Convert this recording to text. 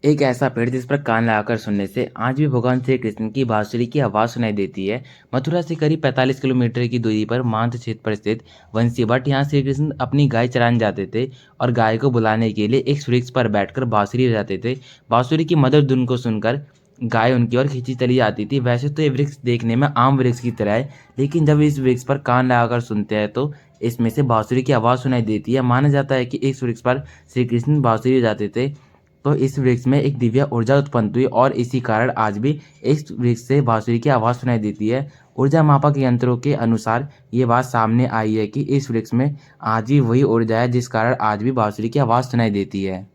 एक ऐसा पेड़ जिस पर कान लगाकर सुनने से आज भी भगवान श्री कृष्ण की बांसुरी की आवाज़ सुनाई देती है। मथुरा से करीब 45 किलोमीटर की दूरी पर मांत क्षेत्र पर स्थित वंशी भट्ट यहाँ श्री कृष्ण अपनी गाय चराने जाते थे और गाय को बुलाने के लिए एक वृक्ष पर बैठकर बांसुरी बजाते थे। बांसुरी की मधुर धुन को सुनकर गाय उनकी ओर खींची चली जाती थी। वैसे तो ये वृक्ष देखने में आम वृक्ष की तरह है, लेकिन जब इस वृक्ष पर कान लगाकर सुनते हैं तो इसमें से बांसुरी की आवाज़ सुनाई देती है। माना जाता है कि इस वृक्ष पर श्री कृष्ण बांसुरी बजाते थे, तो इस वृक्ष में एक दिव्य ऊर्जा उत्पन्न हुई और इसी कारण आज भी इस वृक्ष से बांसुरी की आवाज़ सुनाई देती है। ऊर्जा मापक यंत्रों के अनुसार ये बात सामने आई है कि इस वृक्ष में आज भी वही ऊर्जा है जिस कारण आज भी बांसुरी की आवाज़ सुनाई देती है।